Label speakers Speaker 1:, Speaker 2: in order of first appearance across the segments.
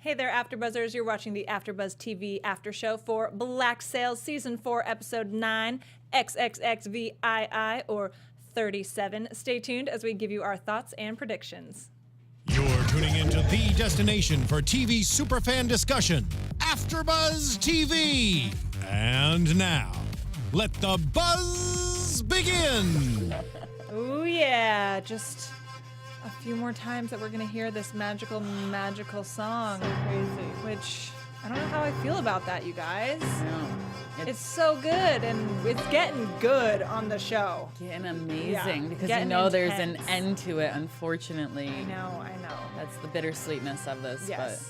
Speaker 1: Hey there, AfterBuzzers. You're watching the AfterBuzz TV After Show for Black Sails Season 4, Episode 9, XXXVII, or 37. Stay tuned as we give you our thoughts and predictions.
Speaker 2: You're tuning into the destination for TV superfan discussion, AfterBuzz TV. And now, let the buzz begin.
Speaker 1: Oh yeah, just a few more times that we're gonna hear this magical song.
Speaker 3: So crazy.
Speaker 1: Which I don't know how I feel about that, you guys.
Speaker 3: No,
Speaker 1: It's so good, and it's getting good on the show.
Speaker 3: getting amazing
Speaker 1: Yeah,
Speaker 3: because
Speaker 1: getting
Speaker 3: you know there's an
Speaker 1: intense.
Speaker 3: end to it, unfortunately.
Speaker 1: I know.
Speaker 3: That's the bittersweetness of this.
Speaker 1: Yes.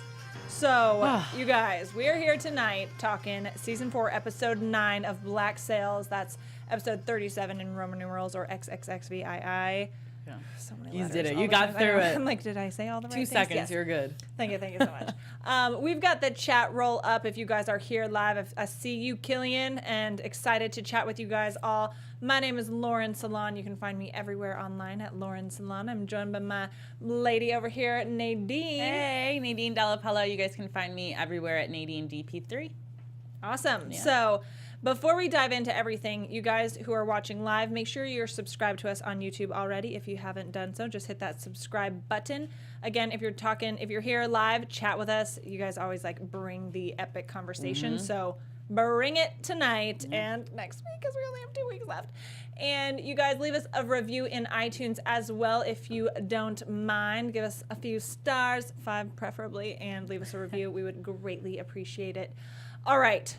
Speaker 1: So, you guys, we are here tonight talking Season 4, Episode 9 of Black Sails. That's Episode 37 in Roman numerals, or XXXVII.
Speaker 3: Yeah.
Speaker 1: So many
Speaker 3: You
Speaker 1: letters
Speaker 3: did it.
Speaker 1: all
Speaker 3: You
Speaker 1: the
Speaker 3: got
Speaker 1: time.
Speaker 3: through it.
Speaker 1: I'm like, did I say all the right
Speaker 3: 2
Speaker 1: things?
Speaker 3: seconds,
Speaker 1: Yes.
Speaker 3: you're good.
Speaker 1: Thank you so much. We've got the chat roll up if you guys are here live. I see you, Killian, and excited to chat with you guys all. My name is Lauren Salaun. You can find me everywhere online at Lauren Salaun. I'm joined by my lady over here, Nadine.
Speaker 3: Hey, Nadine, Delle, Pella. You guys can find me everywhere at Nadine DP3.
Speaker 1: Awesome.
Speaker 3: Yeah.
Speaker 1: So before we dive into everything, you guys who are watching live, make sure you're subscribed to us on YouTube already. If you haven't done so, just hit that subscribe button. Again, if you're here live, chat with us. You guys always like bring the epic conversation. So bring it tonight and next week, because we only have 2 weeks left. And you guys leave us a review in iTunes as well if you don't mind. Give us a few stars, 5 preferably, and leave us a review. We would greatly appreciate it. All right.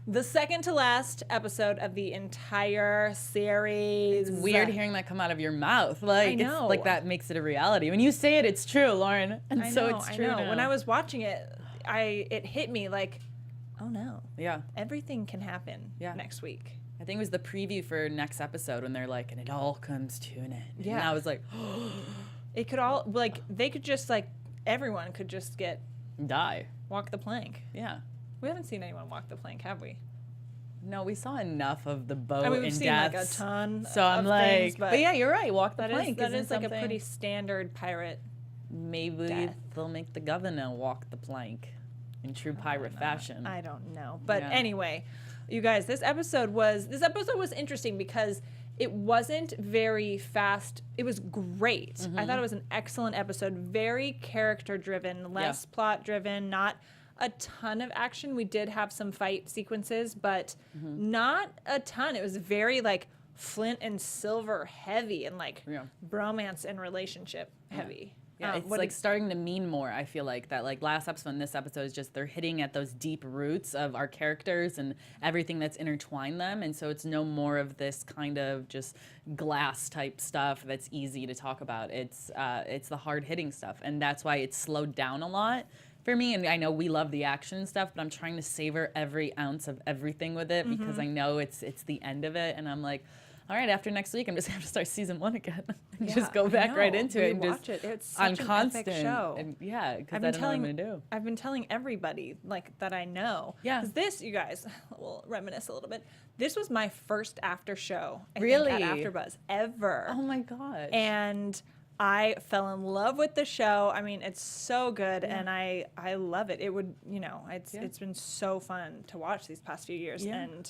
Speaker 1: The second to last episode of the entire series.
Speaker 3: It's weird hearing that come out of your mouth. Like,
Speaker 1: I know.
Speaker 3: It's like that makes it a reality. When you say it, it's true, Lauren. And
Speaker 1: I
Speaker 3: so
Speaker 1: know,
Speaker 3: it's true.
Speaker 1: I know.
Speaker 3: now.
Speaker 1: When I was watching it, it hit me like, oh no.
Speaker 3: Yeah.
Speaker 1: Everything can happen next week.
Speaker 3: I think it was the preview for next episode when they're like, and it all comes to an end.
Speaker 1: Yeah.
Speaker 3: And I was like,
Speaker 1: It could all, like, they could just, like, everyone could just
Speaker 3: die.
Speaker 1: walk the plank.
Speaker 3: Yeah.
Speaker 1: We haven't seen anyone walk the plank, have we?
Speaker 3: No, we saw enough of the boat
Speaker 1: I mean, we've
Speaker 3: and
Speaker 1: seen
Speaker 3: deaths.
Speaker 1: like a ton
Speaker 3: So I'm
Speaker 1: of
Speaker 3: like,
Speaker 1: things,
Speaker 3: but yeah, you're right. Walk the
Speaker 1: that
Speaker 3: plank.
Speaker 1: is
Speaker 3: isn't
Speaker 1: like a
Speaker 3: something-
Speaker 1: pretty standard pirate.
Speaker 3: Maybe
Speaker 1: death.
Speaker 3: they'll make the governor walk the plank in true pirate fashion.
Speaker 1: I don't know. But
Speaker 3: Yeah.
Speaker 1: anyway, you guys, this episode was interesting because it wasn't very fast. It was great. I thought it was an excellent episode. Very character driven, less plot driven, not a ton of action. We did have some fight sequences, but not a ton. It was very like Flint and Silver heavy and like bromance and relationship heavy.
Speaker 3: Yeah, it's like starting to mean more. I feel like that, like last episode and this episode is just they're hitting at those deep roots of our characters and everything that's intertwined them, and so it's no more of this kind of just glass type stuff that's easy to talk about. It's the hard hitting stuff, and that's why it's slowed down a lot for me. And I know we love the action stuff, but I'm trying to savor every ounce of everything with it because I know it's the end of it, and I'm like, all right, after next week, I'm just going to start season 1 again and just go back right into it and
Speaker 1: watch
Speaker 3: just
Speaker 1: it. It's
Speaker 3: on
Speaker 1: such an
Speaker 3: constant.
Speaker 1: epic show.
Speaker 3: And because I don't know what I'm going to do.
Speaker 1: I've been telling everybody like that I know.
Speaker 3: Yeah.
Speaker 1: 'Cause this, you guys, we'll reminisce a little bit. This was my first after show. I
Speaker 3: Really?
Speaker 1: think, at AfterBuzz ever.
Speaker 3: Oh my gosh.
Speaker 1: And I fell in love with the show. I mean, it's so good, and I love it. It would, it's been so fun to watch these past few years, and.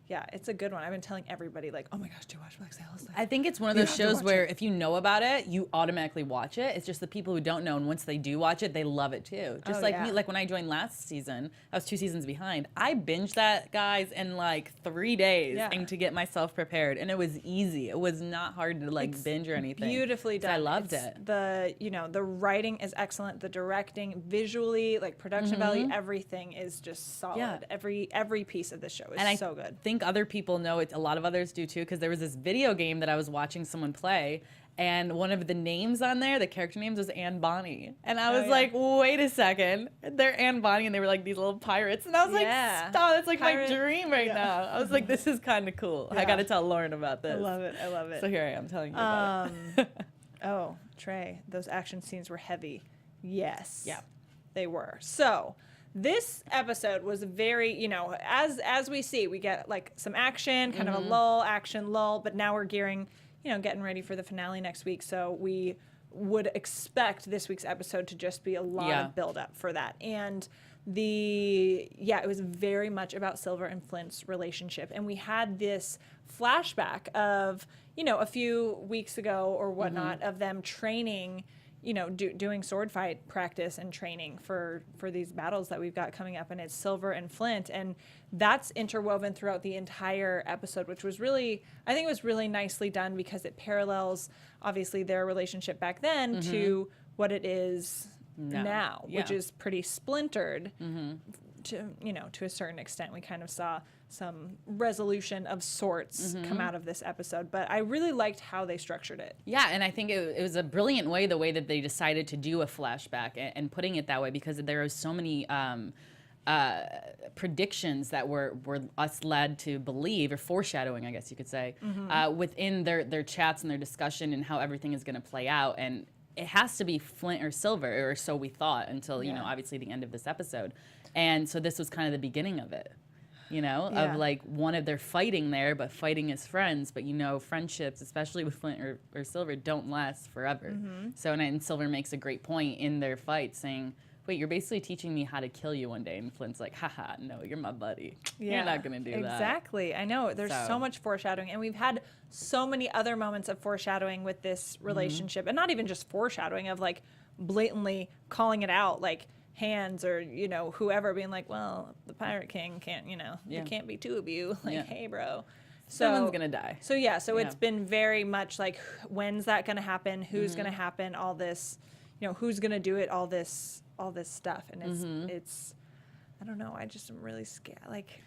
Speaker 1: Yeah, it's a good one. I've been telling everybody, like, oh my gosh, do you watch Black Sails?
Speaker 3: I think it's one of those shows where if you know about it, you automatically watch it. It's just the people who don't know, and once they do watch it, they love it too. Just me, like when I joined last season, I was 2 seasons behind. I binged that, guys, in like 3 days and to get myself prepared, and it was easy. It was not hard to like binge or anything.
Speaker 1: Beautifully done.
Speaker 3: I loved it.
Speaker 1: The writing is excellent. The directing, visually, like production value, everything is just solid.
Speaker 3: Yeah.
Speaker 1: Every piece of the show is so good.
Speaker 3: I think other people know it. A lot of others do too, because there was this video game that I was watching someone play, and one of the names on there, the character names, was Anne Bonny, and I was like, wait a second, they're Anne Bonny, and they were like these little pirates, and I was like, stop, that's like my dream right now. I was like, this is kind of cool. I got to tell Lauren about this.
Speaker 1: I love it.
Speaker 3: So here I am telling you about it.
Speaker 1: Oh, Trey, those action scenes were heavy. Yes.
Speaker 3: Yeah.
Speaker 1: They were. So this episode was very, as we see, we get like some action, kind of a lull, but now we're gearing, getting ready for the finale next week. So we would expect this week's episode to just be a lot of build up for that. And it was very much about Silver and Flint's relationship. And we had this flashback of, a few weeks ago or whatnot of them training, doing sword fight practice and training for these battles that we've got coming up. And it's Silver and Flint. And that's interwoven throughout the entire episode, which was really, I think it was really nicely done because it parallels, obviously, their relationship back then to what it is now, which is pretty splintered to a certain extent. We kind of saw some resolution of sorts come out of this episode, but I really liked how they structured it.
Speaker 3: Yeah, and I think it was a brilliant way, the way that they decided to do a flashback and putting it that way, because there are so many predictions that were us led to believe, or foreshadowing, I guess you could say, within their chats and their discussion and how everything is going to play out. And it has to be Flint or Silver, or so we thought, until, obviously the end of this episode. And so this was kind of the beginning of it, of like one of their fighting there, but fighting as friends. But, friendships, especially with Flint or Silver, don't last forever. So, and Silver makes a great point in their fight saying, wait, you're basically teaching me how to kill you one day. And Flint's like, haha, no, you're my buddy. You're not going to do that.
Speaker 1: Exactly. I know. There's so much foreshadowing. And we've had so many other moments of foreshadowing with this relationship. And not even just foreshadowing of like blatantly calling it out, like Hands or, whoever being like, well, the Pirate King can't, there can't be two of you. Like, hey, bro. So,
Speaker 3: someone's going to die.
Speaker 1: So, it's been very much like, when's that going to happen? Who's going to happen? All this, who's going to do it? All this stuff. And it's I don't know. I just am really scared. Like,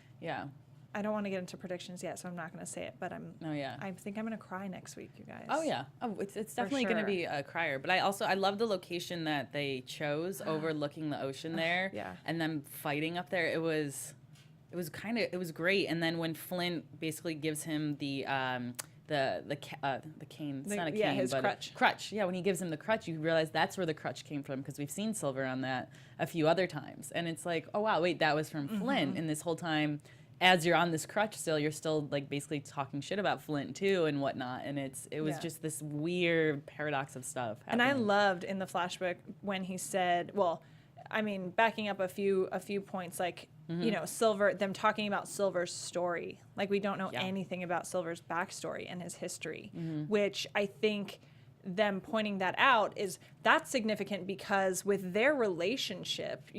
Speaker 1: I don't want to get into predictions yet, so I'm not going to say it. But I think I'm going to cry next week, you guys.
Speaker 3: Oh yeah. Oh, it's definitely going to be a crier. But I love the location that they chose, overlooking the ocean there. And them fighting up there. It was great. And then when Flint basically gives him the cane. It's not a cane,
Speaker 1: his
Speaker 3: but
Speaker 1: crutch.
Speaker 3: Yeah, when he gives him the crutch, you realize that's where the crutch came from, because we've seen Silver on that a few other times. And it's like, oh wow, wait, that was from Flint. And this whole time, as you're on this crutch still, you're still like basically talking shit about Flint too and whatnot. And it was just this weird paradox of stuff happening.
Speaker 1: And I loved in the flashback when he said, well, I mean, backing up a few points, like, Silver, them talking about Silver's story. Like, we don't know anything about Silver's backstory and his history, which I think them pointing that out that's significant, because with their relationship,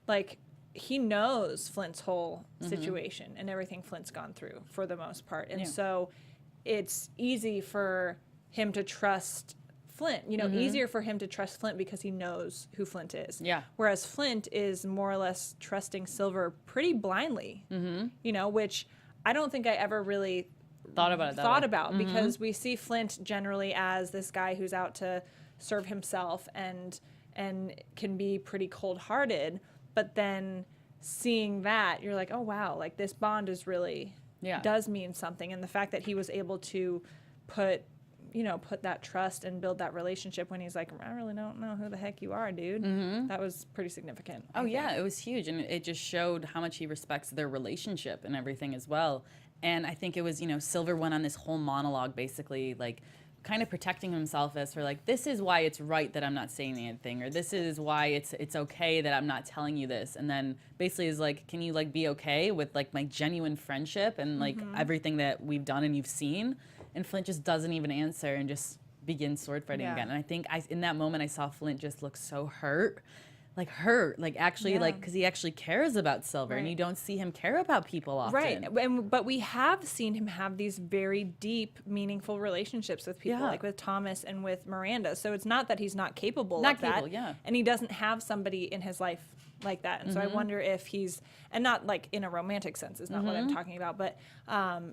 Speaker 1: like, he knows Flint's whole situation and everything Flint's gone through for the most part. And so it's easy for him to trust Flint, easier for him to trust Flint because he knows who Flint is. Yeah. Whereas Flint is more or less trusting Silver pretty blindly, which I don't think I ever really thought about because we see Flint generally as this guy who's out to serve himself and can be pretty cold-hearted. But then seeing that, you're like, oh, wow, like this bond is really does mean something. And the fact that he was able to put that trust and build that relationship when he's like, I really don't know who the heck you are, dude. That was pretty significant.
Speaker 3: Oh, yeah, it was huge. And it just showed how much he respects their relationship and everything as well. And I think it was, Silver went on this whole monologue basically, like, kind of protecting himself as for like, this is why it's right that I'm not saying anything, or this is why it's okay that I'm not telling you this. And then basically is like, can you like be okay with like my genuine friendship and like everything that we've done and you've seen? And Flint just doesn't even answer and just begins sword fighting again. And I think in that moment I saw Flint just look so hurt, like actually like, because he actually cares about Silver, and you don't see him care about people often.
Speaker 1: Right, but we have seen him have these very deep, meaningful relationships with people, like with Thomas and with Miranda. So it's not that he's not capable of that. And he doesn't have somebody in his life like that. And so I wonder if he's, and not like in a romantic sense is not what I'm talking about, but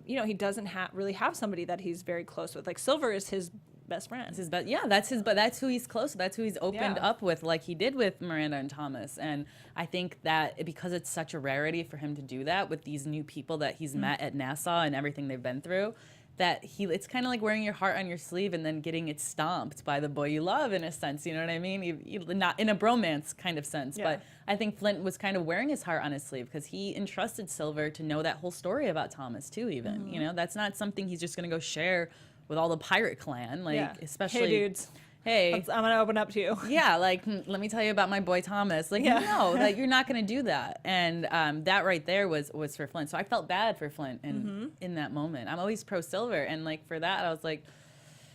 Speaker 1: he doesn't really have somebody that he's very close with. Like Silver is his best friend. That's who he's close with. That's who he's opened up with, like he did with Miranda and Thomas. And I think that because it's such a rarity for him to do that with these new people that he's met at Nassau and everything they've been through, that it's kind of like wearing your heart on your sleeve and then getting it stomped by the boy you love, in a sense, you know what I mean? You not in a bromance kind of sense, but I think Flint was kind of wearing his heart on his sleeve because he entrusted Silver to know that whole story about Thomas too, even. That's not something he's just going to go share with all the pirate clan, like especially. Hey dudes.
Speaker 3: hey,
Speaker 1: I'm going to open up to you.
Speaker 3: yeah, like, let me tell you about my boy Thomas. Like, no, like, you're not going to do that. And that right there was for Flint. So I felt bad for Flint in that moment. I'm always pro Silver. And, like, for that, I was like,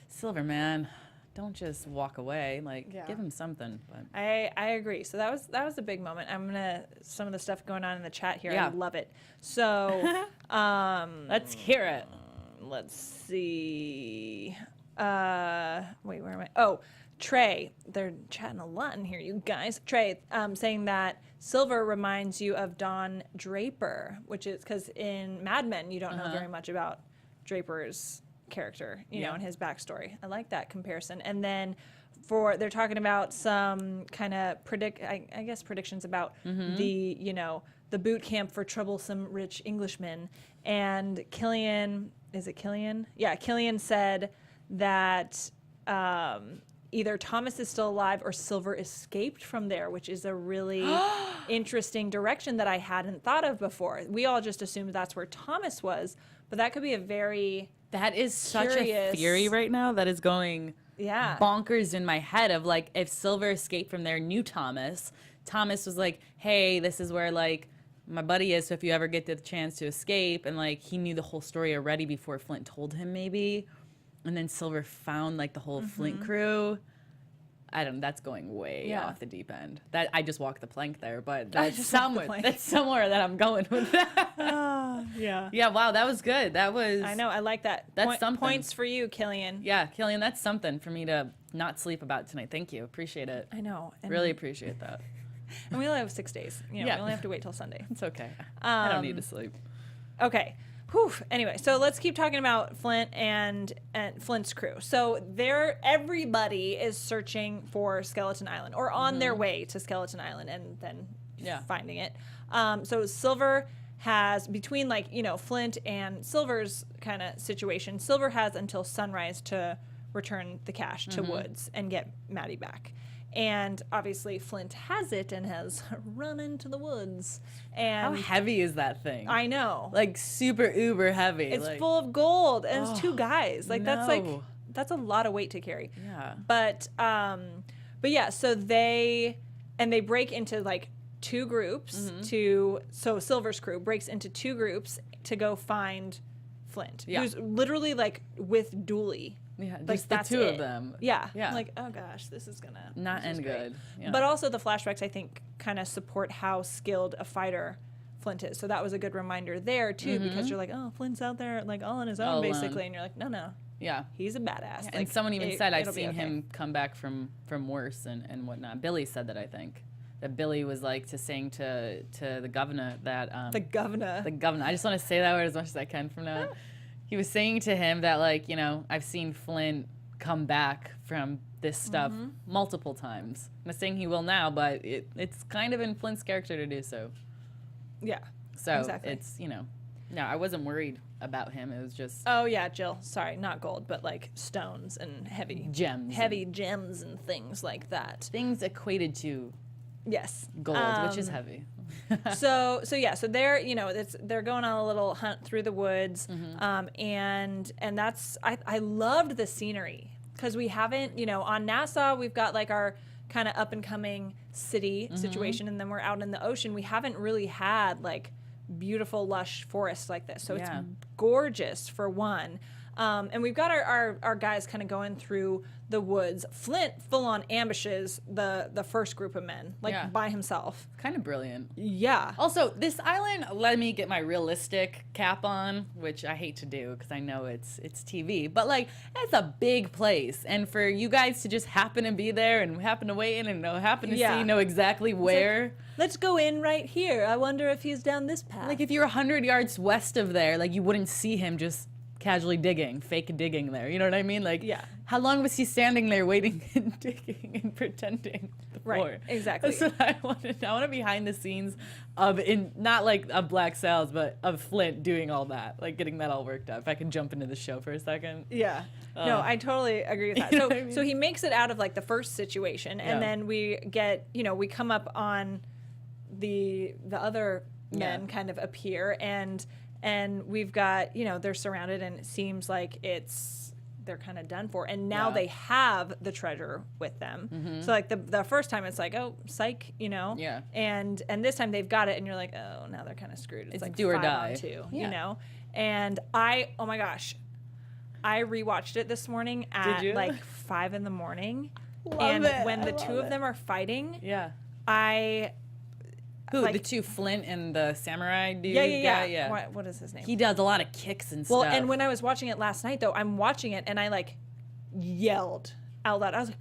Speaker 3: Silver, man, don't just walk away. Like, give him something. But
Speaker 1: I agree. So that was a big moment. Some of the stuff going on in the chat here, I love it. So
Speaker 3: let's hear it.
Speaker 1: Let's see. Wait, where am I? Oh, Trey. They're chatting a lot in here, you guys. Trey saying that Silver reminds you of Don Draper, which is because in Mad Men you don't know very much about Draper's character, you know, and his backstory. I like that comparison. And then they're talking about some kind of I guess predictions about the, you know, the boot camp for troublesome rich Englishmen. And Killian, is it Killian? Yeah, Killian said that either Thomas is still alive or Silver escaped from there, which is a really interesting direction that I hadn't thought of before. We all just assumed that's where Thomas was, but that could be a very
Speaker 3: That is such a theory right now that is going bonkers in my head of like, if Silver escaped from there, knew Thomas was like, hey, this is where like my buddy is, so if you ever get the chance to escape, and like he knew the whole story already before Flint told him maybe, and then Silver found like the whole Flint crew. I don't know, that's going way off the deep end. That I just walked the plank there, but that's somewhere that I'm going with that. Yeah, wow, that was good. That was,
Speaker 1: I know, I like that.
Speaker 3: That's something.
Speaker 1: Points for you, Killian.
Speaker 3: Yeah, Killian, that's something for me to not sleep about tonight. Thank you. Appreciate it.
Speaker 1: I know.
Speaker 3: Really appreciate that.
Speaker 1: And we only have 6 days. You know, we only have to wait till Sunday.
Speaker 3: It's okay. I don't need to sleep.
Speaker 1: Okay. Whew. Anyway, so let's keep talking about Flint and Flint's crew. So everybody is searching for Skeleton Island, or on their way to Skeleton Island, and then finding it. So Silver has, between like, you know, Flint and Silver's kind of situation, Silver has until sunrise to return the cash to Woods and get Maddie back. And obviously Flint has it and has run into the woods. And
Speaker 3: how heavy is that thing?
Speaker 1: I know.
Speaker 3: Like super uber heavy.
Speaker 1: It's
Speaker 3: like,
Speaker 1: full of gold, and it's 2 guys. Like that's a lot of weight to carry.
Speaker 3: Yeah.
Speaker 1: But yeah, so they break into like 2 groups so Silver's crew breaks into 2 groups to go find Flint, who's literally like with Dooley.
Speaker 3: Yeah,
Speaker 1: like
Speaker 3: just the 2 of them.
Speaker 1: Yeah. I'm like, oh gosh, this is gonna
Speaker 3: not end good. Yeah.
Speaker 1: But also the flashbacks, I think, kind of support how skilled a fighter Flint is. So that was a good reminder there too, because you're like, oh, Flint's out there like all on his own basically, and you're like, no, he's a badass.
Speaker 3: Yeah,
Speaker 1: like,
Speaker 3: and someone even said I've seen him come back from worse and whatnot. Billy said that, I think. That Billy was like saying to the governor that
Speaker 1: the governor.
Speaker 3: I just want to say that word as much as I can from now. He was saying to him that, like, you know, I've seen Flint come back from this stuff multiple times. I'm not saying he will now, but it's kind of in Flint's character to do so.
Speaker 1: Yeah.
Speaker 3: So
Speaker 1: exactly.
Speaker 3: it's, you know, no, I wasn't worried about him. It was just...
Speaker 1: Oh, yeah, Jill. Sorry, not gold, but like stones and heavy gems and things like that.
Speaker 3: Things equated to gold, which is heavy.
Speaker 1: so they're, you know, they're going on a little hunt through the woods, and that's I loved the scenery, because we haven't, you know, on Nassau we've got like our kind of up and coming city situation, and then we're out in the ocean. We haven't really had like beautiful lush forests like this, so it's gorgeous for one. And we've got our guys kind of going through the woods. Flint full on ambushes the first group of men, like by himself.
Speaker 3: Kind of brilliant.
Speaker 1: Yeah.
Speaker 3: Also, this island, let me get my realistic cap on, which I hate to do because I know it's TV, but like it's a big place, and for you guys to just happen to be there and happen to wait in and happen to know exactly where.
Speaker 1: Like, let's go in right here. I wonder if he's down this path.
Speaker 3: Like if you're 100 yards west of there, like you wouldn't see him just casually fake digging there. You know what I mean? Like, how long was he standing there waiting and digging and pretending before?
Speaker 1: Right, exactly.
Speaker 3: That's what I want. I want to behind the scenes of, not like of Black Sails, but of Flint doing all that, like getting that all worked out. If I can jump into the show for a second.
Speaker 1: Yeah. No, I totally agree with that.
Speaker 3: You know what I mean?
Speaker 1: So he makes it out of like the first situation, and then we get, you know, we come up on the other men kind of appear, and we've got, you know, they're surrounded, and it seems like it's they're kind of done for. And now they have the treasure with them. So like the first time it's like, oh, psych, you know?
Speaker 3: Yeah.
Speaker 1: And this time they've got it and you're like, oh, now they're kind of screwed. It's like
Speaker 3: do or
Speaker 1: 5
Speaker 3: die.
Speaker 1: on 2,
Speaker 3: Yeah.
Speaker 1: you know? And oh my gosh, I rewatched it this morning at like 5 in the morning.
Speaker 3: Love it.
Speaker 1: When the two of them are fighting,
Speaker 3: Who,
Speaker 1: like,
Speaker 3: the two, Flint and the samurai dude?
Speaker 1: Yeah. What is his name?
Speaker 3: He does a lot of kicks and
Speaker 1: Well,
Speaker 3: stuff.
Speaker 1: and when I was watching it last night, though, I'm watching it and I like yelled out loud. I was like,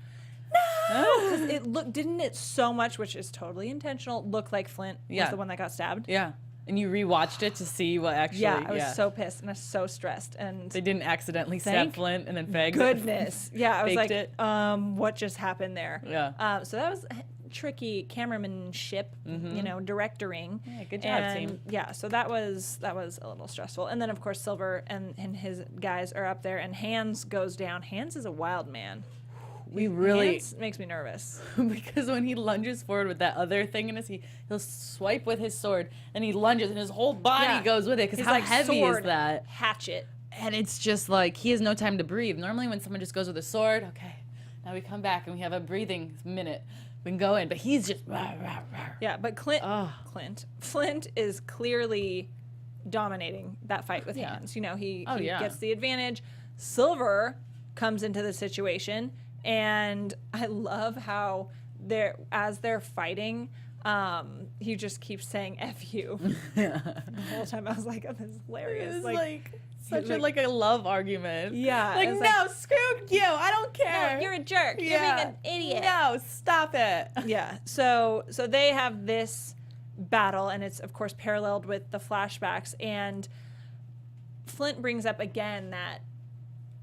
Speaker 1: no! Because didn't it so much, which is totally intentional, look like Flint was the one that got stabbed?
Speaker 3: Yeah. And you rewatched it to see what actually...
Speaker 1: Yeah, I was so pissed and I was so stressed. And
Speaker 3: they didn't accidentally stab Flint and then fag
Speaker 1: goodness. Yeah, I was like,
Speaker 3: it.
Speaker 1: what just happened there?
Speaker 3: Yeah.
Speaker 1: So that was tricky cameramanship, you know, directoring.
Speaker 3: Yeah, good job, team.
Speaker 1: Yeah, so that was a little stressful. And then of course Silver and his guys are up there, and Hans goes down. Hans is a wild man. Hans makes me nervous
Speaker 3: because when he lunges forward with that other thing in his, he'll swipe with his sword and he lunges and his whole body goes with it. Because how heavy is that?
Speaker 1: Hatchet.
Speaker 3: And it's just like he has no time to breathe. Normally when someone just goes with a sword, okay, now we come back and we have a breathing minute. We can go in, but he's just rah, rah, rah.
Speaker 1: Yeah, but Flint is clearly dominating that fight with Hans. You know, he gets the advantage. Silver comes into the situation, and I love how as they're fighting, he just keeps saying "F you" the whole time. I was like, "Oh, this is hilarious!"
Speaker 3: It's like such a love argument.
Speaker 1: Yeah,
Speaker 3: like no, screw you, I don't care.
Speaker 1: No, you're a jerk. You're being an idiot.
Speaker 3: No, stop it.
Speaker 1: Yeah. So they have this battle, and it's of course paralleled with the flashbacks. And Flint brings up again that,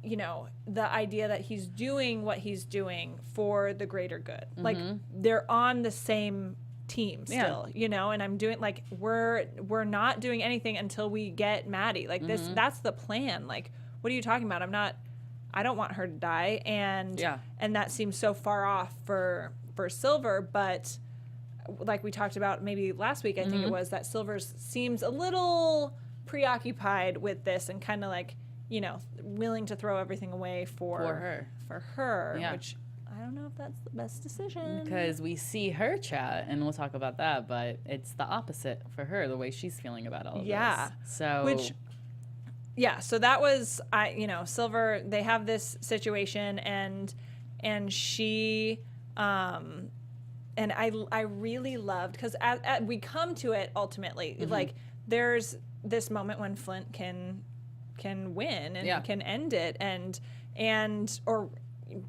Speaker 1: you know, the idea that he's doing what he's doing for the greater good. Like they're on the same team still, you know, and I'm doing like we're not doing anything until we get Maddie. Like that's the plan. Like, what are you talking about? I don't want her to die, and that seems so far off for Silver. But like we talked about maybe last week, I think it was, that Silver seems a little preoccupied with this and kind of like, you know, willing to throw everything away for her, which I don't know if that's the best decision.
Speaker 3: Because we see her chat, and we'll talk about that, but it's the opposite for her, the way she's feeling about all of this. So
Speaker 1: so that was, Silver, they have this situation, and she, and I really loved, because we come to it ultimately, like there's this moment when Flint can win and can end it, or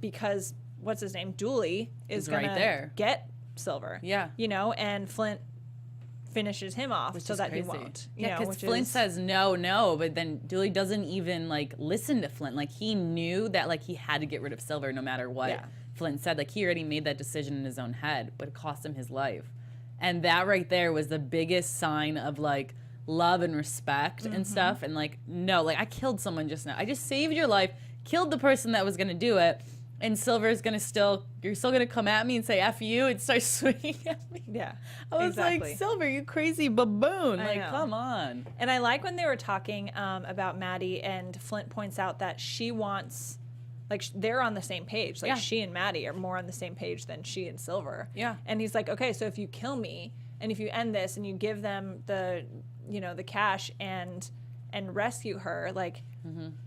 Speaker 1: because what's his name, Dooley is gonna get Silver, you know, and Flint finishes him off so that he won't.
Speaker 3: Because Flint says no, but then Dooley doesn't even like listen to Flint. Like he knew that like he had to get rid of Silver no matter what Flint said. Like he already made that decision in his own head, but it cost him his life. And that right there was the biggest sign of like love and respect and stuff. And like, no, like I killed someone just now. I just saved your life, killed the person that was gonna do it. And Silver's gonna you're still gonna come at me and say F you and start swinging at me. Yeah, I was like, Silver, you crazy baboon. Like, come on.
Speaker 1: And I like when they were talking about Maddie, and Flint points out that she wants, like, they're on the same page. Like, she and Maddie are more on the same page than she and Silver. Yeah. And he's like, okay, so if you kill me, and if you end this, and you give them the cash and rescue her, like,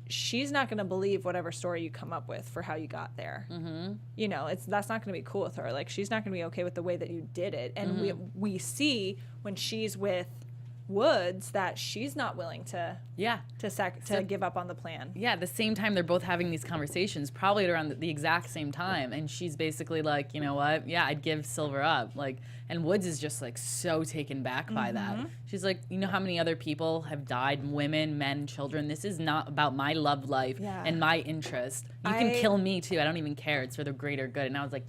Speaker 1: she's not going to believe whatever story you come up with for how you got there. You know, that's not going to be cool with her. Like, she's not going to be okay with the way that you did it. And we see when she's with Woods that she's not willing to give up on the plan.
Speaker 3: Yeah, the same time they're both having these conversations, probably around the exact same time, and she's basically like, you know what? Yeah, I'd give Silver up. Like, and Woods is just like so taken back by that. She's like, you know how many other people have died, women, men, children? This is not about my love life and my interest. You can kill me too. I don't even care. It's for the greater good. And I was like,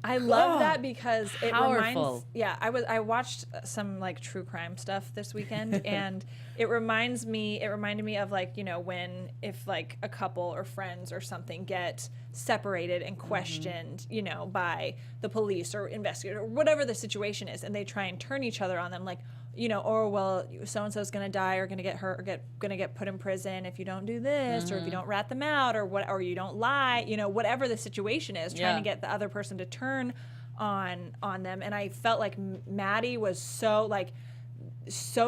Speaker 1: I love that because it reminds. Yeah, I watched some like true crime stuff this weekend, and it reminded me of, like, you know, when if like a couple or friends or something get separated and questioned, you know, by the police or investigator or whatever the situation is, and they try and turn each other on them, like, you know, or well, so and so's gonna die or gonna get hurt or gonna get put in prison if you don't do this or if you don't rat them out or what, or you don't lie, you know, whatever the situation is, trying to get the other person to turn on them. And I felt like Maddie was so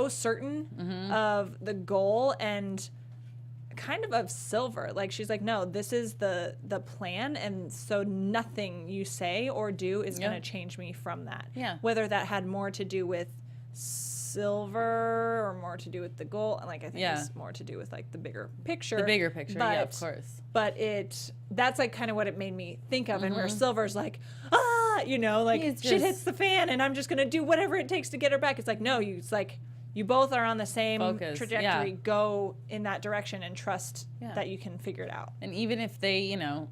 Speaker 1: certain of the goal and kind of Silver. Like, she's like, no, this is the plan, and so nothing you say or do is going to change me from that. Yeah. Whether that had more to do with Silver or more to do with the goal, like I think it's more to do with like the bigger picture. The bigger picture, but,
Speaker 3: yeah, of course.
Speaker 1: But that's like kind of what it made me think of, and where Silver's like, you know, like shit hits the fan, and I'm just gonna do whatever it takes to get her back. It's like, no, it's like you both are on the same trajectory. Go in that direction and trust that you can figure it out.
Speaker 3: And even if they, you know,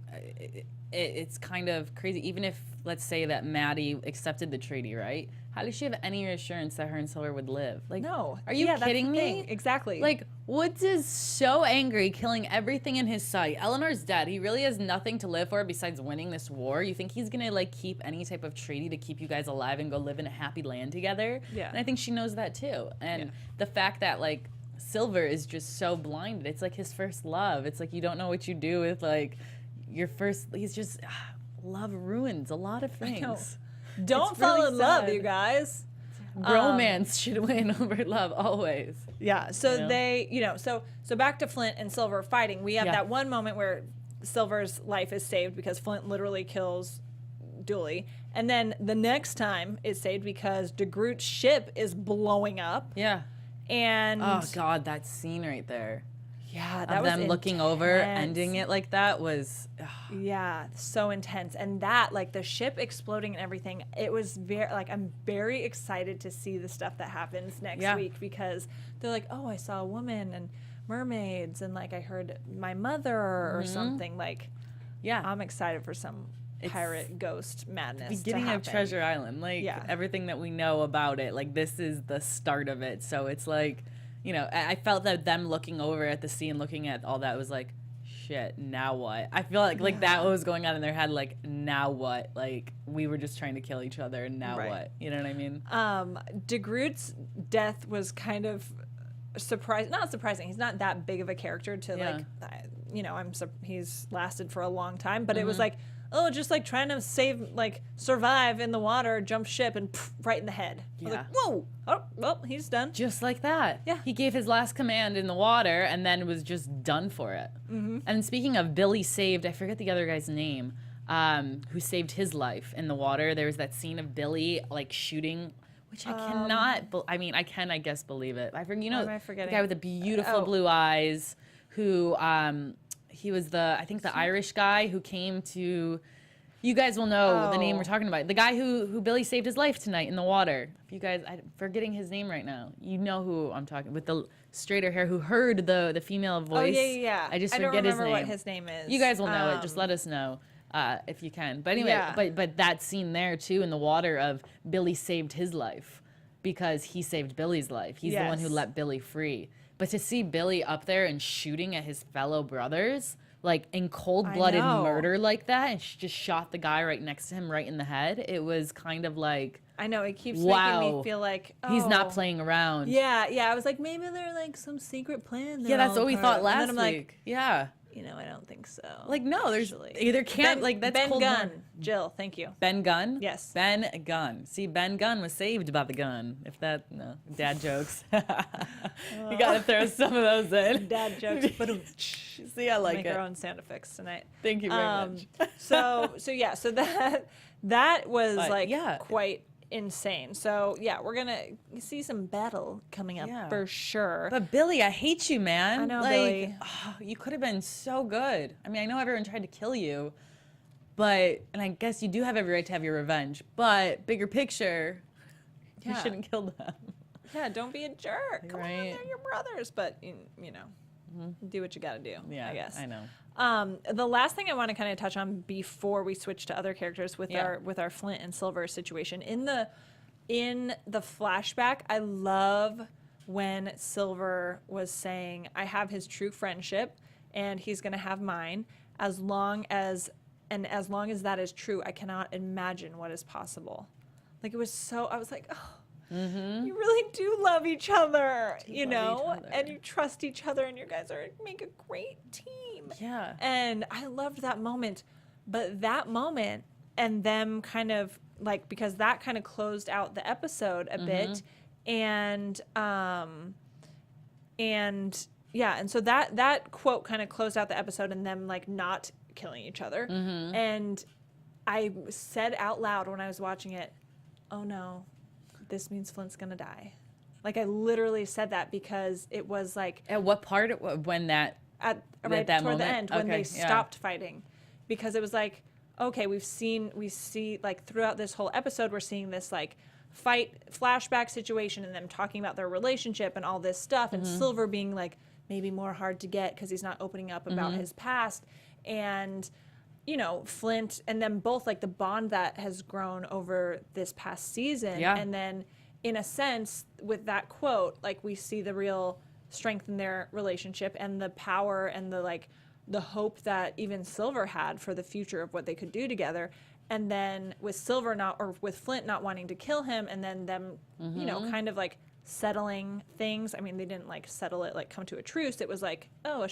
Speaker 3: it's kind of crazy. Even if, let's say that Maddie accepted the treaty, right? How does she have any assurance that her and Silver would live? Like, no. Are you kidding me?
Speaker 1: Exactly.
Speaker 3: Like, Woods is so angry, killing everything in his sight. Eleanor's dead. He really has nothing to live for besides winning this war. You think he's gonna like keep any type of treaty to keep you guys alive and go live in a happy land together? Yeah. And I think she knows that too. And the fact that like Silver is just so blinded. It's like his first love. It's like you don't know what you do with like your first. He's just love ruins a lot of things.
Speaker 1: Don't fall in love, you guys.
Speaker 3: Romance should win over love always.
Speaker 1: Yeah. So they, you know, so back to Flint and Silver fighting. We have that one moment where Silver's life is saved because Flint literally kills Dooley, and then the next time is saved because DeGroot's ship is blowing up. Yeah. And
Speaker 3: oh god, that scene right there.
Speaker 1: Yeah,
Speaker 3: that was them looking over, ending it like that was.
Speaker 1: Yeah, so intense, and that like the ship exploding and everything. It was very like I'm very excited to see the stuff that happens next week because they're like, oh, I saw a woman and mermaids, and like I heard my mother or something. Like, yeah, I'm excited for some pirate ghost madness.
Speaker 3: Beginning of Treasure Island, like everything that we know about it. Like this is the start of it, so it's like. You know, I felt that them looking over at the sea and looking at all that was like, shit, now what? I feel like that was going on in their head, like, now what? Like, we were just trying to kill each other, and now what? You know what I mean?
Speaker 1: DeGroot's death was kind of not surprising. He's not that big of a character to, like, you know, he's lasted for a long time, but it was like, oh, just like trying to survive in the water, jump ship, and right in the head. I was like, whoa, oh, well, he's done.
Speaker 3: Just like that. Yeah. He gave his last command in the water and then was just done for it. And speaking of Billy saved, I forget the other guy's name, who saved his life in the water. There was that scene of Billy, like, shooting, which I cannot, I can, I guess, believe it. I forget, you know, the guy with the beautiful blue eyes who, he was I think the Irish guy who came to, you guys will know the name we're talking about. The guy who Billy saved his life tonight in the water. If you guys, I'm forgetting his name right now. You know who I'm talking, with the straighter hair, who heard the female voice.
Speaker 1: Oh, yeah.
Speaker 3: I just
Speaker 1: forget
Speaker 3: his name.
Speaker 1: I don't remember what his name is.
Speaker 3: You guys will know it. Just let us know if you can. But anyway, but that scene there too in the water of Billy saved his life because he saved Billy's life. He's the one who let Billy free. But to see Billy up there and shooting at his fellow brothers, like in cold-blooded murder like that, and just shot the guy right next to him right in the head, it was kind of like...
Speaker 1: I know, it keeps making me feel like,
Speaker 3: he's not playing around.
Speaker 1: Yeah, I was like, maybe they're like some secret plan.
Speaker 3: Yeah, that's what we thought last week.
Speaker 1: Like,
Speaker 3: yeah.
Speaker 1: You know, I don't think so.
Speaker 3: Like, no, there's either can't, like, that's
Speaker 1: Ben Gunn. Jill, thank you.
Speaker 3: Ben Gunn?
Speaker 1: Yes.
Speaker 3: Ben Gunn. See, Ben Gunn was saved by the gun. If that, no, dad jokes. You gotta throw some of those in.
Speaker 1: Dad jokes.
Speaker 3: See, I like
Speaker 1: Make
Speaker 3: it.
Speaker 1: our own sound effects tonight.
Speaker 3: Thank you very much.
Speaker 1: So that was quite insane. So we're gonna see some battle coming up for sure.
Speaker 3: But Billy, I hate you, man.
Speaker 1: I know, Billy.
Speaker 3: You could have been so good. I mean, I know everyone tried to kill you, and I guess you do have every right to have your revenge. But bigger picture, you shouldn't kill them.
Speaker 1: Yeah, don't be a jerk. Come on, they're your brothers. But you know, do what you gotta do. Yeah, I guess.
Speaker 3: I know.
Speaker 1: The last thing I want to kind of touch on before we switch to other characters with our Flint and Silver situation in the flashback, I love when Silver was saying, "I have his true friendship, and he's going to have mine. As long as that is true, I cannot imagine what is possible." Like, it was so. I was like, oh. you really do love each other, you know, and you trust each other, and you guys make a great team.
Speaker 3: Yeah.
Speaker 1: And I loved that moment, but that moment and them kind of like, because that kind of closed out the episode a bit, and yeah, and so that quote kind of closed out the episode, and them like not killing each other. And I said out loud when I was watching it, oh no, this means Flint's gonna die. Like, I literally said that because it was like,
Speaker 3: at what part when that
Speaker 1: right
Speaker 3: that
Speaker 1: toward
Speaker 3: moment?
Speaker 1: the end, when they
Speaker 3: yeah.
Speaker 1: stopped fighting, because it was like, okay, we see like throughout this whole episode, we're seeing this like flashback situation, and them talking about their relationship and all this stuff, and Silver being like maybe more hard to get because he's not opening up about his past, and you know, Flint and them both, like the bond that has grown over this past season. And then in a sense with that quote, like we see the real strength in their relationship and the power and the like the hope that even Silver had for the future of what they could do together. And then with with Flint not wanting to kill him, and then them, you know, kind of like settling things. I mean, they didn't like settle it, like come to a truce. It was like, oh,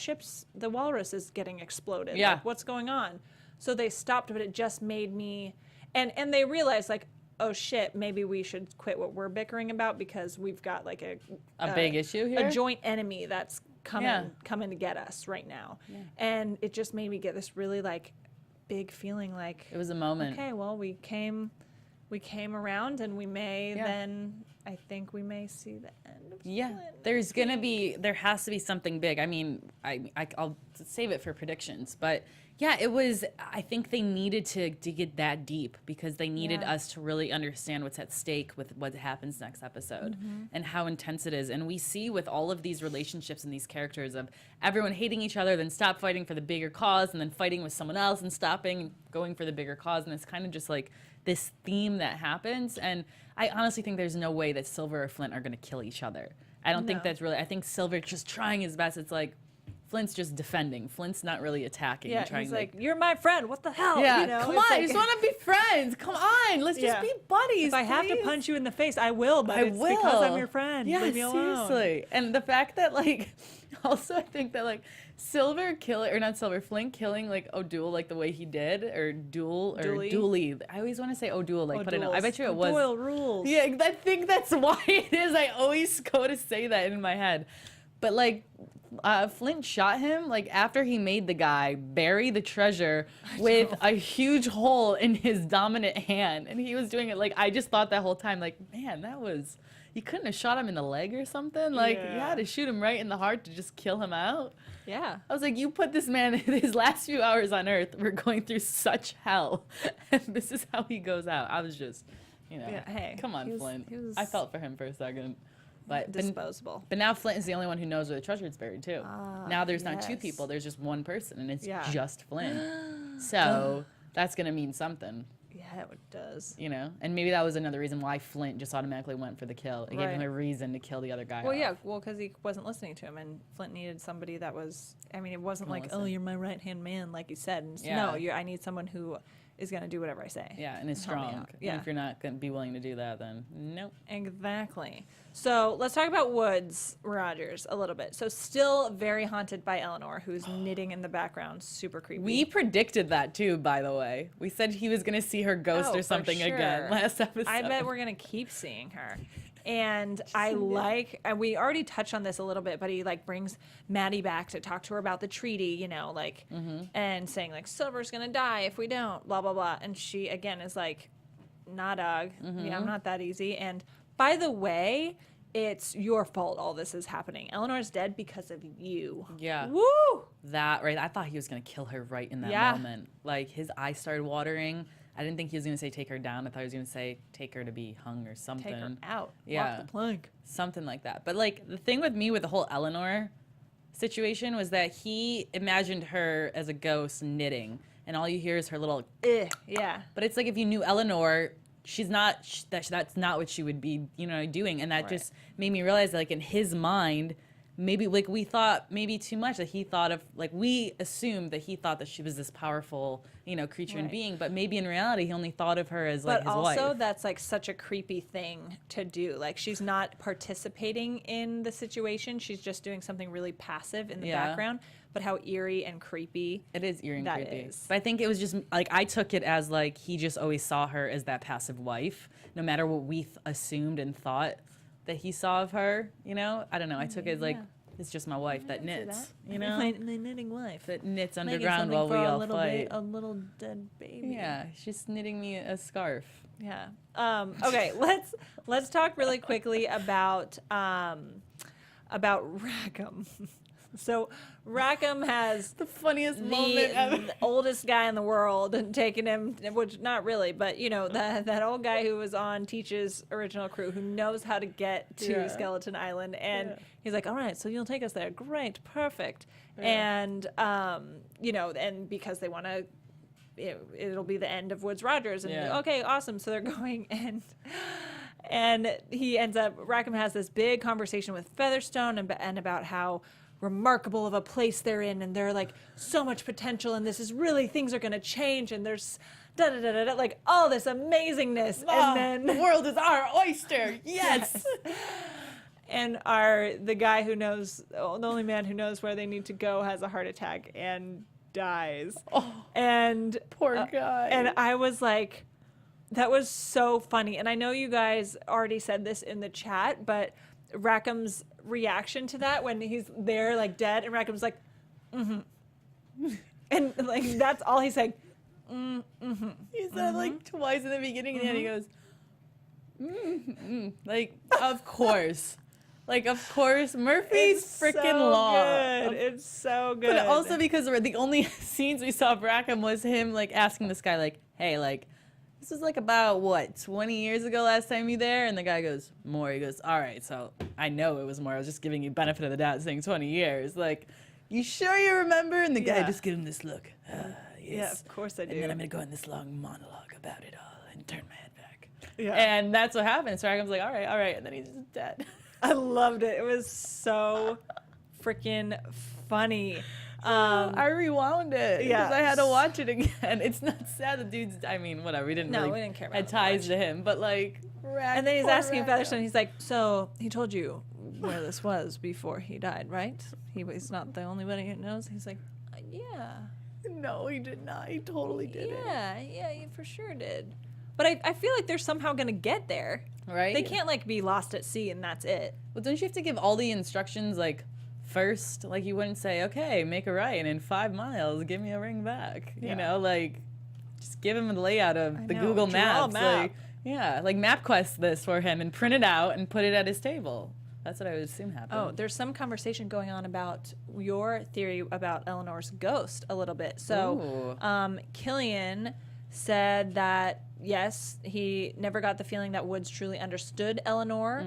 Speaker 1: the walrus is getting exploded.
Speaker 3: Yeah.
Speaker 1: Like, what's going on? So they stopped, but it just made me, and they realized like, oh shit, maybe we should quit what we're bickering about because we've got like
Speaker 3: a big issue here,
Speaker 1: a joint enemy that's coming to get us right now. And it just made me get this really like big feeling, like
Speaker 3: it was a moment.
Speaker 1: Okay, well, we came around, and we may then, I think we may see the end of Flint.
Speaker 3: There has to be something big. I mean, I'll save it for predictions, but yeah, it was, I think they needed to get that deep because they needed us to really understand what's at stake with what happens next episode and how intense it is. And we see with all of these relationships and these characters of everyone hating each other, then stop fighting for the bigger cause, and then fighting with someone else and stopping and going for the bigger cause. And it's kind of just like this theme that happens. And I honestly think there's no way that Silver or Flint are going to kill each other. I don't think that's really, I think Silver's just trying his best. It's like, Flint's just defending. Flint's not really attacking.
Speaker 1: Yeah,
Speaker 3: trying
Speaker 1: he's like, you're my friend. What the hell?
Speaker 3: Yeah,
Speaker 1: you know?
Speaker 3: come
Speaker 1: It's
Speaker 3: on.
Speaker 1: like,
Speaker 3: I just want to be friends. Come on. Let's just be buddies.
Speaker 1: If I have to punch you in the face, I will, but it's because I'm your friend.
Speaker 3: Yeah,
Speaker 1: Leave me alone.
Speaker 3: seriously. And the fact that, like, also I think that, like, Flint killing, like, O'Doul, like, the way he did, or Dooley. I always want to say O'Doul, like, put it on. I bet you it was.
Speaker 1: Doyle rules.
Speaker 3: Yeah, I think that's why it is. I always go to say that in my head. But, like, Flint shot him, like, after he made the guy bury the treasure with a huge hole in his dominant hand. And he was doing it, like, I just thought that whole time, like, man, you couldn't have shot him in the leg or something? Like, you had to shoot him right in the heart to just kill him out?
Speaker 1: Yeah.
Speaker 3: I was like, you put this man in his last few hours on Earth. We're going through such hell. And this is how he goes out. I was just, you know,
Speaker 1: hey,
Speaker 3: come on, Flint. I felt for him for a second. But
Speaker 1: disposable.
Speaker 3: But now Flint is the only one who knows where the treasure is buried too. Now there's not two people, there's just one person, and it's just Flint. So that's gonna mean something.
Speaker 1: Yeah, it does.
Speaker 3: You know, and maybe that was another reason why Flint just automatically went for the kill. It gave him a reason to kill the other guy.
Speaker 1: Well, because he wasn't listening to him, and Flint needed somebody that was. I mean, it wasn't like, oh, you're my right hand man, like you said. And no, I need someone who is going to do whatever I say. Yeah,
Speaker 3: and is strong. Yeah. And if you're not going to be willing to do that, then nope.
Speaker 1: Exactly. So let's talk about Woods Rogers a little bit. So still very haunted by Eleanor, who's knitting in the background, super creepy.
Speaker 3: We predicted that too, by the way. We said he was going to see her ghost or something again last episode.
Speaker 1: I bet we're going to keep seeing her. And I like, and we already touched on this a little bit, but he like brings Maddie back to talk to her about the treaty, you know, like, and saying like, Silver's gonna die if we don't, blah, blah, blah. And she again is like, nah, dog, yeah, I'm not that easy. And by the way, it's your fault all this is happening. Eleanor's dead because of you.
Speaker 3: Yeah.
Speaker 1: Woo!
Speaker 3: That, right? I thought he was gonna kill her right in that moment. Like, his eyes started watering. I didn't think he was going to say take her down. I thought he was going to say take her to be hung or something.
Speaker 1: Take her out.
Speaker 3: Yeah.
Speaker 1: Walk the plank.
Speaker 3: Something like that. But, like, the thing with me with the whole Eleanor situation was that he imagined her as a ghost knitting, and all you hear is her little
Speaker 1: yeah.
Speaker 3: But it's like if you knew Eleanor, she's not, that's not what she would be, you know, doing. And that just made me realize that, like, in his mind, maybe like we thought maybe too much, that he thought of, like, we assumed that he thought that she was this powerful, you know, creature and being, but maybe in reality he only thought of her as like his wife.
Speaker 1: But also that's like such a creepy thing to do. Like, she's not participating in the situation, she's just doing something really passive in the background. But how eerie and creepy
Speaker 3: it is, eerie and
Speaker 1: that
Speaker 3: creepy.
Speaker 1: is.
Speaker 3: But I think it was just like, I took it as like he just always saw her as that passive wife, no matter what we assumed and thought that he saw of her, you know? I don't know. I took it as like, it's just my wife that knits, you know?
Speaker 1: My knitting wife.
Speaker 3: That knits
Speaker 1: Making
Speaker 3: underground
Speaker 1: something
Speaker 3: while
Speaker 1: for
Speaker 3: we
Speaker 1: a
Speaker 3: all
Speaker 1: little
Speaker 3: fight.
Speaker 1: a little dead baby.
Speaker 3: Yeah, she's knitting me a scarf.
Speaker 1: Yeah. Okay, let's talk really quickly about Rackham. So Rackham has
Speaker 3: The funniest moment ever.
Speaker 1: the oldest guy in the world and taking him, which not really, but you know, that old guy who was on Teach's original crew, who knows how to get to Skeleton Island, and he's like, all right, so you'll take us there. Great, perfect. And you know, and because they want to, it'll be the end of Woods Rogers, and okay, awesome. So they're going, and he ends up, Rackham has this big conversation with Featherstone and about how remarkable of a place they're in, and they're like so much potential, and this is really, things are going to change, and there's like all this amazingness, and then
Speaker 3: the world is our oyster. Yes.
Speaker 1: And the guy who knows, the only man who knows where they need to go, has a heart attack and dies. And
Speaker 3: Poor guy.
Speaker 1: and I was like, that was so funny. And I know you guys already said this in the chat, but Rackham's reaction to that when he's there like dead, and Rackham's like, and like that's all he's saying.
Speaker 3: He said like twice in the beginning, and then he goes, like, of course. Like, of course, Murphy's freaking law.
Speaker 1: Good. It's so good.
Speaker 3: But also because the only scenes we saw of Rackham was him like asking this guy like, hey, like, this was like about what, 20 years ago last time you there? And the guy goes, more. He goes, all right, so I know it was more. I was just giving you benefit of the doubt saying 20 years. Like, you sure you remember? And the guy just gave him this look. Yes.
Speaker 1: Yeah, of course I do.
Speaker 3: And then I'm going to go in this long monologue about it all and turn my head back.
Speaker 1: Yeah.
Speaker 3: And that's what happened. So Rackham's like, all right. And then he's just dead.
Speaker 1: I loved it. It was so freaking funny.
Speaker 3: I rewound it because I had to
Speaker 1: Yes.
Speaker 3: watch it again. It's not sad the dude's, I mean, whatever. We didn't really
Speaker 1: we didn't care about
Speaker 3: had
Speaker 1: it
Speaker 3: ties to him, but like,
Speaker 1: And then he's
Speaker 3: poor
Speaker 1: asking
Speaker 3: Rackham.
Speaker 1: Featherstone, he's like, so he told you where this was before he died, right? He's not the only one who knows. He's like, yeah.
Speaker 3: No, he did not. He totally didn't.
Speaker 1: Yeah, he for sure did. But I feel like they're somehow going to get there.
Speaker 3: Right?
Speaker 1: They can't, like, be lost at sea and that's it.
Speaker 3: Well, don't you have to give all the instructions, like, first? Like, you wouldn't say, okay, make a right, and in 5 miles, give me a ring back.
Speaker 1: Yeah.
Speaker 3: You know, like, just give him the layout of the
Speaker 1: know,
Speaker 3: Google
Speaker 1: draw a
Speaker 3: Maps.
Speaker 1: map.
Speaker 3: Like, yeah, like, MapQuest this for him and print it out and put it at his table. That's what I would assume happened.
Speaker 1: Oh, there's some conversation going on about your theory about Eleanor's ghost a little bit. So, Killian said that, yes, he never got the feeling that Woods truly understood Eleanor.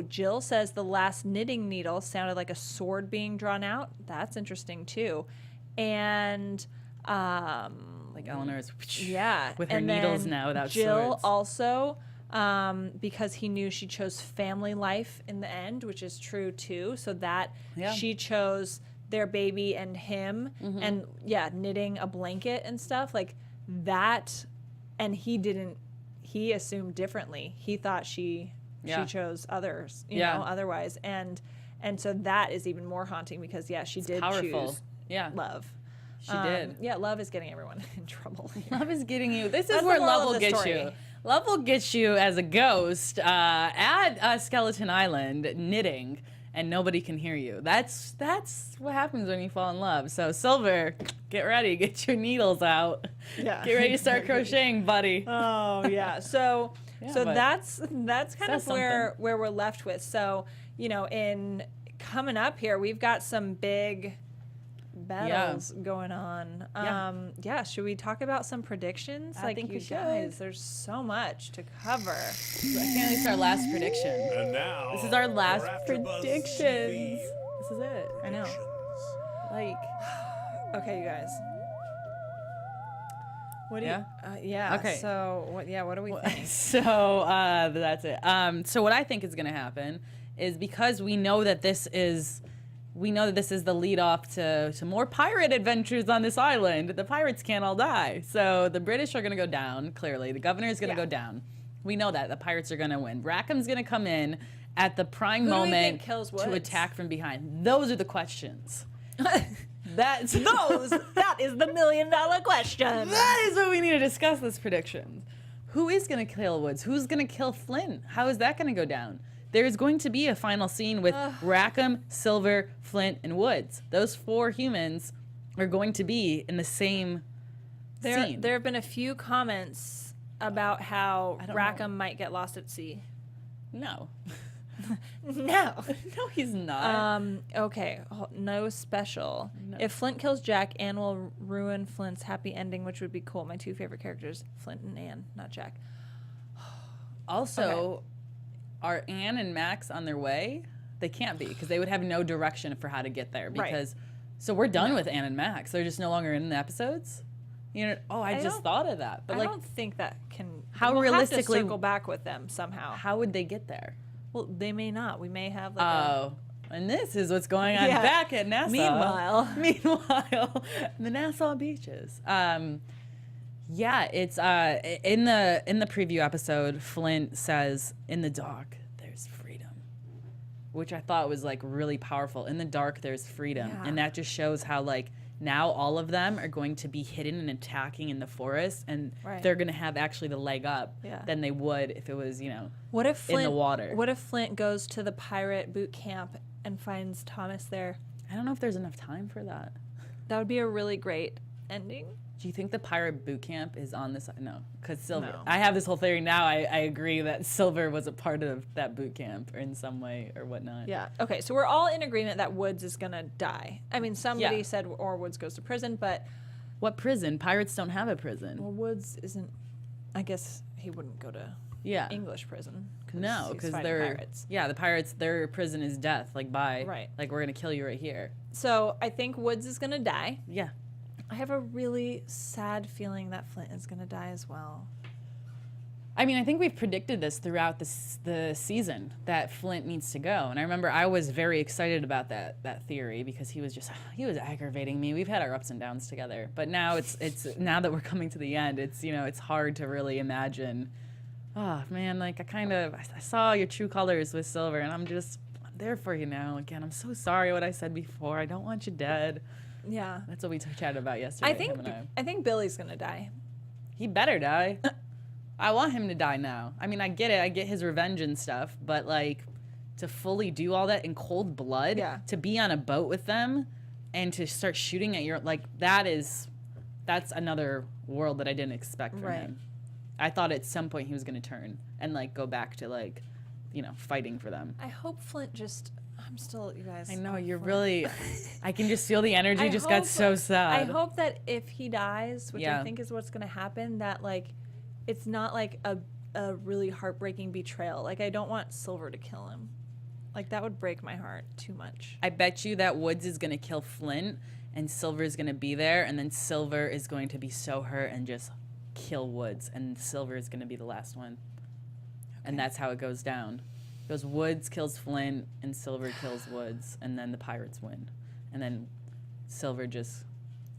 Speaker 1: Jill says the last knitting needle sounded like a sword being drawn out. That's interesting, too. And...
Speaker 3: like Eleanor's
Speaker 1: yeah,
Speaker 3: with her
Speaker 1: and
Speaker 3: needles
Speaker 1: then
Speaker 3: now without
Speaker 1: Jill
Speaker 3: swords.
Speaker 1: also, because he knew she chose family life in the end, which is true too. So that she chose their baby and him, and knitting a blanket and stuff like that. And he didn't. He assumed differently. He thought she chose others, you know, otherwise. And so that is even more haunting because she did choose love.
Speaker 3: She did.
Speaker 1: Yeah, love is getting everyone in trouble.
Speaker 3: Love is getting you. This is
Speaker 1: That's
Speaker 3: where
Speaker 1: the moral
Speaker 3: love
Speaker 1: of
Speaker 3: will
Speaker 1: the
Speaker 3: get
Speaker 1: story.
Speaker 3: you. Love will get you as a ghost at Skeleton Island knitting, and nobody can hear you. That's what happens when you fall in love. So Silver, get ready, get your needles out.
Speaker 1: Yeah.
Speaker 3: Get ready to start crocheting, buddy.
Speaker 1: Oh yeah. So
Speaker 3: but
Speaker 1: that's kind of
Speaker 3: says
Speaker 1: where we're left with. So, you know, in coming up here, we've got some big battles going on. Should we talk about some predictions?
Speaker 3: I think
Speaker 1: you
Speaker 3: we should.
Speaker 1: guys, there's so much to cover.
Speaker 3: I can't it's our last prediction.
Speaker 2: And now,
Speaker 3: This is our last
Speaker 2: for AfterBuzz
Speaker 3: predictions.
Speaker 2: TV
Speaker 3: This is it.
Speaker 1: I know.
Speaker 3: Like,
Speaker 1: Okay, you guys. What do
Speaker 3: Yeah?
Speaker 1: you? Yeah.
Speaker 3: Okay.
Speaker 1: So what? Yeah. What do we think?
Speaker 3: so that's it. So what I think is going to happen is because we know that this is the lead off to more pirate adventures on this island. The pirates can't all die. So the British are going to go down, clearly. The governor is going to go down. We know that. The pirates are going to win. Rackham's going to come in at the prime moment to attack from behind. Those are the questions. That is the $1 million question. That is what we need to discuss this prediction. Who is going to kill Woods? Who's going to kill Flint? How is that going to go down? There's going to be a final scene with Rackham, Silver, Flint, and Woods. Those 4 humans are going to be in the same scene.
Speaker 1: There have been a few comments about how Rackham might get lost at sea.
Speaker 3: No.
Speaker 1: No.
Speaker 3: No, he's not.
Speaker 1: Okay. No special. No. If Flint kills Jack, Anne will ruin Flint's happy ending, which would be cool. My 2 favorite characters, Flint and Anne, not Jack.
Speaker 3: Also, are Anne and Max on their way? They can't be, because they would have no direction for how to get there. Because, so we're done with Anne and Max. They're just no longer in the episodes. You know? Oh, I just thought of that. But
Speaker 1: I don't think that can.
Speaker 3: How
Speaker 1: we'll
Speaker 3: realistically
Speaker 1: have to circle back with them somehow?
Speaker 3: How would they get there?
Speaker 1: Well, they may not. We may have like
Speaker 3: and this is what's going on back at Nassau. Meanwhile, the Nassau beaches. Yeah, it's in the preview episode, Flint says, "In the dark, there's freedom," which I thought was like really powerful. In the dark, there's freedom, and that just shows how like now all of them are going to be hidden and attacking in the forest, and they're going to have actually the leg up than they would if it was,
Speaker 1: what if Flint,
Speaker 3: in the water.
Speaker 1: What if Flint goes to the pirate boot camp and finds Thomas there?
Speaker 3: I don't know if there's enough time for that.
Speaker 1: That would be a really great ending.
Speaker 3: Do you think the pirate boot camp is on this? No, because Silver. No. I have this whole theory now. I agree that Silver was a part of that boot camp in some way or whatnot.
Speaker 1: Yeah. Okay, so we're all in agreement that Woods is going to die. I mean, somebody said or Woods goes to prison, but...
Speaker 3: What prison? Pirates don't have a prison.
Speaker 1: Well, Woods isn't... I guess he wouldn't go to English prison.
Speaker 3: No, because they're...
Speaker 1: pirates.
Speaker 3: Yeah, the pirates, their prison is death. Like, bye.
Speaker 1: Right.
Speaker 3: Like, we're going to kill you right here.
Speaker 1: So I think Woods is going to die.
Speaker 3: Yeah.
Speaker 1: I have a really sad feeling that Flint is going to die as well.
Speaker 3: I mean, I think we've predicted this throughout the season, that Flint needs to go. And I remember I was very excited about that theory because he was aggravating me. We've had our ups and downs together. But now it's now that we're coming to the end, it's hard to really imagine. Oh, man, like I saw your true colors with Silver, and I'm there for you now. Again, I'm so sorry what I said before. I don't want you dead.
Speaker 1: Yeah.
Speaker 3: That's what we chatted about yesterday.
Speaker 1: I think Billy's going to die.
Speaker 3: He better die. I want him to die now. I mean, I get it. I get his revenge and stuff, but like to fully do all that in cold blood, to be on a boat with them and to start shooting at that's another world that I didn't expect from him. I thought at some point he was going to turn and like go back to like, fighting for them.
Speaker 1: I hope Flint I'm still, you guys.
Speaker 3: I know, you're really, I can just feel the energy got so sad.
Speaker 1: I hope that if he dies, which I think is what's going to happen, that like, it's not like a really heartbreaking betrayal. Like, I don't want Silver to kill him. Like, that would break my heart too much.
Speaker 3: I bet you that Woods is going to kill Flint and Silver is going to be there, and then Silver is going to be so hurt and just kill Woods, and Silver is going to be the last one. Okay. And that's how it goes down. Goes Woods kills Flint and Silver kills Woods, and then the pirates win. And then Silver just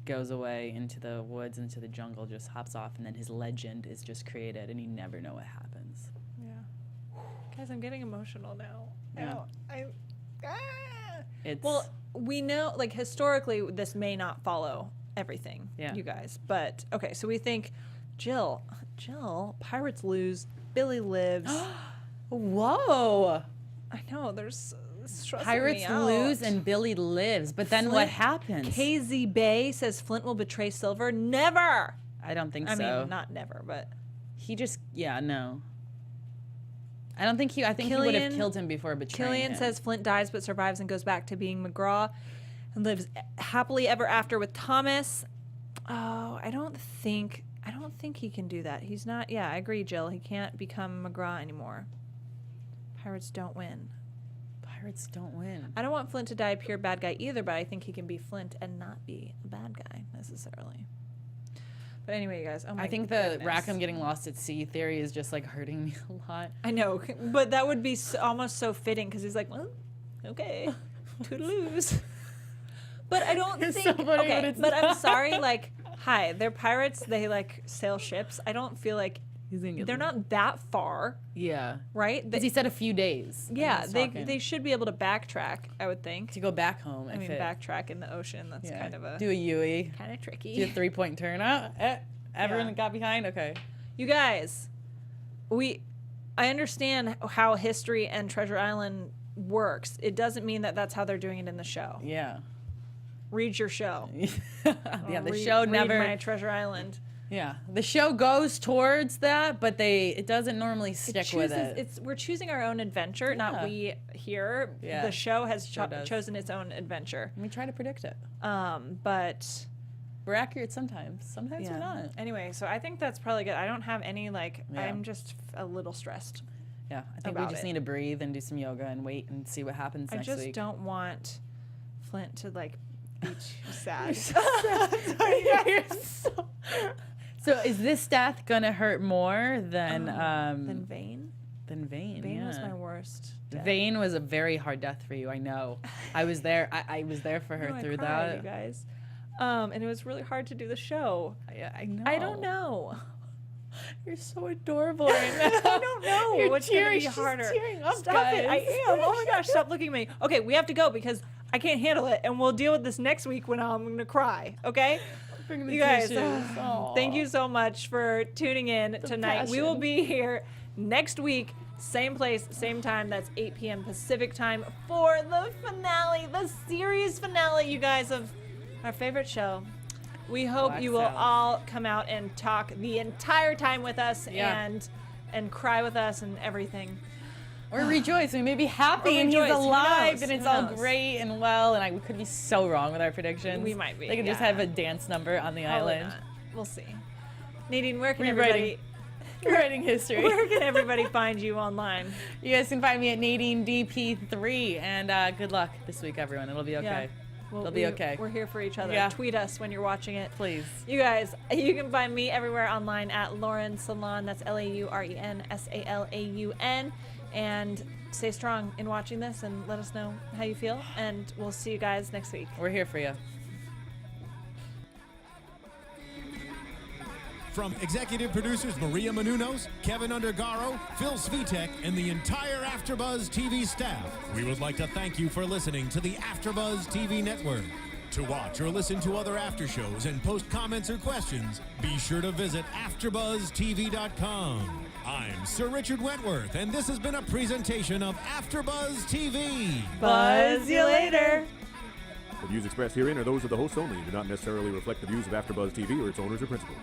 Speaker 3: goes away into the woods, into the jungle, just hops off, and then his legend is just created, and you never know what happens.
Speaker 1: Yeah. Guys, I'm getting emotional now.
Speaker 3: Yeah.
Speaker 1: Well, we know, like, historically, this may not follow everything, you guys. But, okay, so we think Jill, pirates lose, Billy lives.
Speaker 3: Whoa.
Speaker 1: I know, there's
Speaker 3: pirates lose and Billy lives, but then what happens?
Speaker 1: KZ Bay says Flint will betray Silver. Never.
Speaker 3: I don't think so.
Speaker 1: I mean, not never, but
Speaker 3: he just no. I don't think I think he would have killed him before betraying him.
Speaker 1: Killian says Flint dies but survives and goes back to being McGraw and lives happily ever after with Thomas. Oh, I don't think he can do that. He's not. Yeah, I agree, Jill. He can't become McGraw anymore. Pirates don't win.
Speaker 3: Pirates don't win.
Speaker 1: I don't want Flint to die a pure bad guy either, but I think he can be Flint and not be a bad guy necessarily. But anyway, you guys. Oh my
Speaker 3: I think the Rackham getting lost at sea theory is just like hurting me a lot.
Speaker 1: I know, but that would be almost so fitting because he's like, well, okay, toodaloos. But I don't think.
Speaker 3: So funny,
Speaker 1: okay, but I'm sorry. Like, hi, they're pirates. They like sail ships. I don't feel like they're not that far.
Speaker 3: Yeah.
Speaker 1: Right?
Speaker 3: Because he said a few days.
Speaker 1: Yeah, they should be able to backtrack, I would think.
Speaker 3: To go back home.
Speaker 1: I mean, backtrack in the ocean, that's kind of a...
Speaker 3: Do a Yui.
Speaker 1: Kind of tricky.
Speaker 3: Do a 3-point turn. Everyone got behind? Okay.
Speaker 1: You guys, I understand how History and Treasure Island works. It doesn't mean that that's how they're doing it in the show.
Speaker 3: Yeah.
Speaker 1: Read your show.
Speaker 3: Yeah, the show never...
Speaker 1: Read my Treasure Island.
Speaker 3: Yeah, the show goes towards that, but it doesn't normally stick with it.
Speaker 1: We're choosing our own adventure, not we here.
Speaker 3: Yeah.
Speaker 1: The show has chosen its own adventure.
Speaker 3: We try to predict it.
Speaker 1: But
Speaker 3: we're accurate sometimes. Sometimes we're not.
Speaker 1: Anyway, so I think that's probably good. I don't have any I'm just a little stressed.
Speaker 3: Yeah, I think we just need to breathe and do some yoga and wait and see what happens next week.
Speaker 1: I just don't want Flint to be too sad.
Speaker 3: So is this death gonna hurt more than
Speaker 1: Vane?
Speaker 3: Than Vane.
Speaker 1: Vane was my worst.
Speaker 3: Vane was a very hard death for you. I know. I was there. I was there for her through that.
Speaker 1: You guys, and it was really hard to do the show.
Speaker 3: I know.
Speaker 1: I don't know.
Speaker 3: You're so adorable right now.
Speaker 1: I don't know what's going to be harder.
Speaker 3: Tearing up,
Speaker 1: Stop
Speaker 3: guys.
Speaker 1: it! I am. Oh my gosh! Stop looking at me. Okay, we have to go because I can't handle it, and we'll deal with this next week when I'm going to cry. Okay. You guys, thank you so much for tuning in tonight.
Speaker 3: Passion.
Speaker 1: We will be here next week, same place, same time. That's 8 p.m. Pacific time for the finale, the series finale, you guys, of our favorite show. We hope
Speaker 3: Black
Speaker 1: you will
Speaker 3: Sails.
Speaker 1: all come out and talk the entire time with us and cry with us and everything.
Speaker 3: Or rejoice. We may be happy and he's alive and it's all great and well. And we could be so wrong with our predictions.
Speaker 1: We might be.
Speaker 3: They could just have a dance number on the island.
Speaker 1: Not. We'll see. Nadine, where can everybody...
Speaker 3: Writing history.
Speaker 1: Where can everybody find you online?
Speaker 3: You guys can find me at Nadine DP3. And good luck this week, everyone. It'll be okay.
Speaker 1: Yeah.
Speaker 3: It'll be okay.
Speaker 1: We're here for each other.
Speaker 3: Yeah.
Speaker 1: Tweet us when you're watching it.
Speaker 3: Please.
Speaker 1: You guys, you can find me everywhere online at Lauren Salaun. That's LaurenSalaun. And stay strong in watching this and let us know how you feel. And we'll see you guys next week.
Speaker 3: We're here for you.
Speaker 2: From executive producers Maria Menounos, Kevin Undergaro, Phil Svitek, and the entire AfterBuzz TV staff, we would like to thank you for listening to the AfterBuzz TV network. To watch or listen to other after shows and post comments or questions, be sure to visit AfterBuzzTV.com. I'm Sir Richard Wentworth, and this has been a presentation of AfterBuzz TV.
Speaker 1: Buzz you later.
Speaker 4: The views expressed herein are those of the hosts only and do not necessarily reflect the views of AfterBuzz TV or its owners or principals.